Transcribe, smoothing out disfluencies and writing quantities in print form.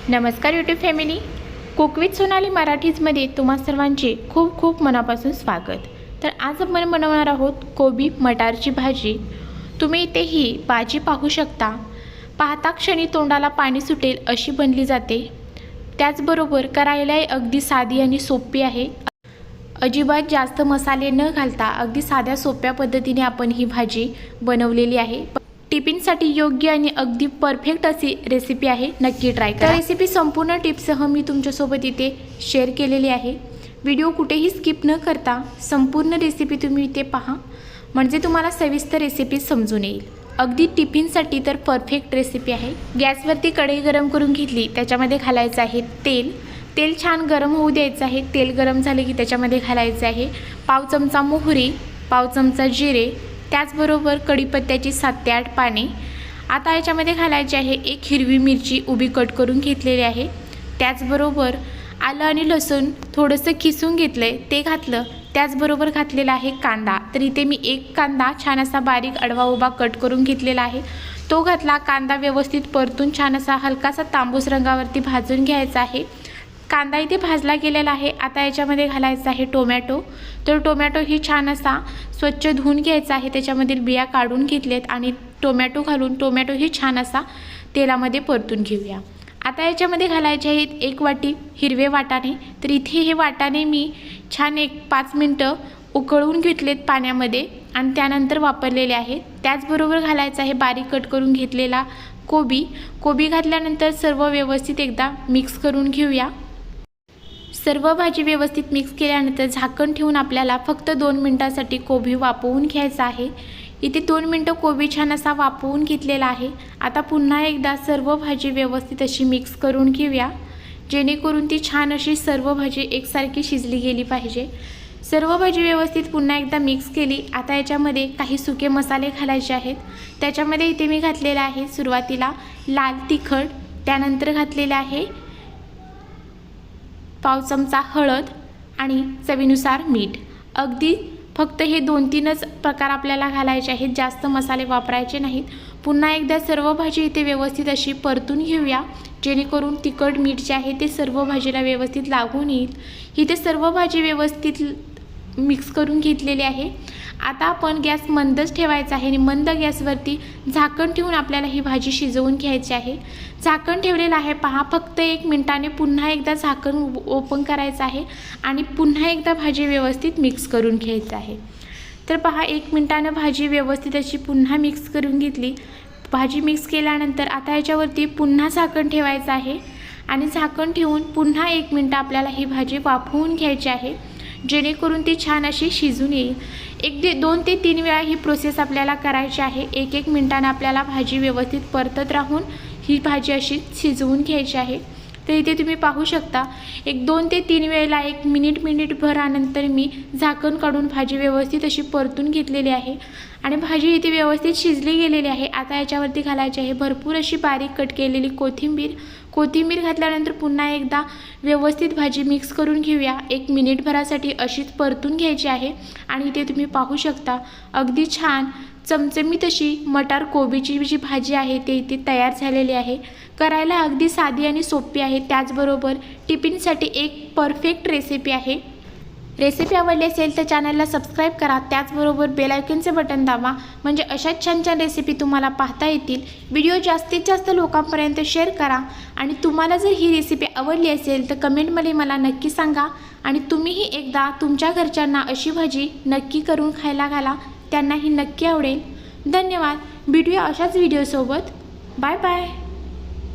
नमस्कार YouTube family, cook with Sonali मराठीजमध्ये तुम्हा सर्वांचे खूप खूप मनापासून स्वागत। तर आज आपण बनवणार आहोत कोबी मटारची भाजी। तुम्ही इथे ही भाजी पाहू शकता। पाहता क्षणी तोंडाला पाणी सुटेल अशी बनली जाते। त्याचबरोबर करायला अगदी साधी आणि सोपी आहे। अजिबात जास्त मसाले न घालता अगदी साध्या सोप्या पद्धतीने आपण ही भाजी बनवलेली आहे। टिफिनसाठी योग्य आणि अगदी परफेक्ट अशी रेसिपी आहे, नक्की ट्राय करा। रेसिपी संपूर्ण टिप्ससह मी तुमच्यासोबत इथे शेअर केलेली आहे। व्हिडिओ कुठेही स्किप न करता संपूर्ण रेसिपी तुम्ही इथे पहा, म्हणजे तुम्हाला सविस्तर रेसिपी समजून येईल। अगदी टिफिनसाठी तर परफेक्ट रेसिपी आहे। गॅसवरती कढई गरम करून घेतली, त्याच्यामध्ये घालायचं आहे तेल। तेल छान गरम होऊ द्यायचं आहे। तेल गरम झाले की त्याच्यामध्ये घालायचं आहे पाव चमचा मोहरी, पाव चमचा जिरे, त्याचबरोबर कढीपत्त्याची 7 ते 8 पाने। आता याच्यामध्ये घालायची आहे एक हिरवी मिरची उभी कट करून घेतलेली आहे। त्याचबरोबर आलं आणि लसूण थोडंसं किसून घेतलंय ते घातलं। त्याचबरोबर घातलेला आहे कांदा। तर इथे मी एक कांदा छान असा बारीक आडवा उभा कट करून घेतलेला आहे, तो घातला। कांदा व्यवस्थित परतून छान असा हलकासा तांबूस रंगावरती भाजून घ्यायचा आहे। कांदा इथे भाजला गेलेला आहे। आता याच्यामध्ये घालायचा आहे टोमॅटो। तर टोमॅटो ही छान असा स्वच्छ धुवून घ्यायचा आहे, त्याच्यामधील बिया काढून घेतलेत आणि टोमॅटो घालून टोमॅटो ही छान असा तेलामध्ये परतून घेऊया। आता याच्यामध्ये घालायचे आहेत 1 वाटी हिरवे वाटाणे। तर इथे हे वाटाणे मी छान 5 मिनटं उकळून घेतलेत पाण्यामध्ये आणि त्यानंतर वापरलेले आहेत। त्याचबरोबर घालायचं आहे बारीक कट करून घेतलेला कोबी घातल्यानंतर सर्व व्यवस्थित एकदा मिक्स करून घेऊया। सर्व भाजी व्यवस्थित मिक्स केल्यानंतर झाकण ठेवून आपल्याला फक्त 2 मिनिटांसाठी कोबी वाफवून घ्यायचा आहे। इथे 2 मिनिटं कोबी छान असा वाफवून घेतलेला आहे। आता पुन्हा एकदा सर्व भाजी व्यवस्थित अशी मिक्स करून घेऊया, जेणेकरून ती छान अशी सर्व भाजी एकसारखी शिजली गेली पाहिजे। सर्व भाजी व्यवस्थित पुन्हा एकदा मिक्स केली। आता याच्यामध्ये काही सुके मसाले घालायचे आहेत। त्याच्यामध्ये इथे मी घातलेला आहे सुरुवातीला लाल तिखट, त्यानंतर घातलेले आहे पाव चमचा हळद आणि चवीनुसार मीठ। अगदी फक्त हे 2-3च प्रकार आपल्याला घालायचे आहेत, जास्त मसाले वापरायचे नाहीत। पुन्हा एकदा सर्व भाजी इथे व्यवस्थित अशी परतून घेऊया, जेणेकरून तिखट मीठ जे आहे ते सर्व भाजीला व्यवस्थित लागून येईल। इथे सर्व भाजी व्यवस्थित मिक्स करून घेतलेली आहे। आता आपण गॅस मंदच ठेवायचा आहे आणि मंद गॅसवरती झाकण ठेवून आपल्याला ही भाजी शिजवून घ्यायची आहे। झाकण ठेवलेलं आहे पहा, फक्त 1 मिनिटाने पुन्हा एकदा झाकण ओपन करायचं आहे आणि पुन्हा एकदा भाजी व्यवस्थित मिक्स करून घ्यायचं आहे। तर पहा 1 मिनिटानं भाजी व्यवस्थित अशी पुन्हा मिक्स करून घेतली। भाजी मिक्स केल्यानंतर आता याच्यावरती पुन्हा झाकण ठेवायचं आहे आणि झाकण ठेवून पुन्हा 1 मिनिट आपल्याला ही भाजी वाफवून घ्यायची आहे, जेणेकरून ती छान अशी शिजून येईल। 2 ते 3 वेळा ही प्रोसेस आपल्याला करायची आहे। 1-1 मिनिटानं आपल्याला भाजी व्यवस्थित परतत राहून ही भाजी अशी शिजवून घ्यायची आहे। तर इथे तुम्ही पाहू शकता 2 ते 3 वेळेला 1 मिनिटभरानंतर मी झाकण काढून भाजी व्यवस्थित अशी परतून घेतलेली आहे आणि भाजी इथे व्यवस्थित शिजली गेलेली आहे। आता याच्यावरती घालायची आहे भरपूर अशी बारीक कट केलेली कोथिंबीर घातल्यानंतर पुन्हा एकदा व्यवस्थित भाजी मिक्स करून घेऊया। 1 मिनिटभरासाठी अशीच परतून घ्यायची आहे आणि इथे तुम्ही पाहू शकता अगदी छान चमचमीत अशी मटार कोबीची जी भाजी आहे ते इथे तयार झालेली आहे। करायला अगदी साधी आणि सोपी आहे, त्याचबरोबर टिफिनसाठी एक परफेक्ट रेसिपी आहे। रेसिपी आवडली असेल तर चॅनलला सबस्क्राईब करा, त्याचबरोबर बेल आयकॉनचे बटन दाबा, म्हणजे अशाच छान छान रेसिपी तुम्हाला पाहता येतील। व्हिडिओ जास्तीत जास्त लोकांपर्यंत शेअर करा आणि तुम्हाला जर ही रेसिपी आवडली असेल तर कमेंटमध्ये मला नक्की सांगा आणि तुम्हीही एकदा तुमच्या घरच्यांना अशी भाजी नक्की करून खायला घाला, त्यांनाही नक्की आवडेल। धन्यवाद। भेटूया अशाच व्हिडिओसोबत। Bye bye.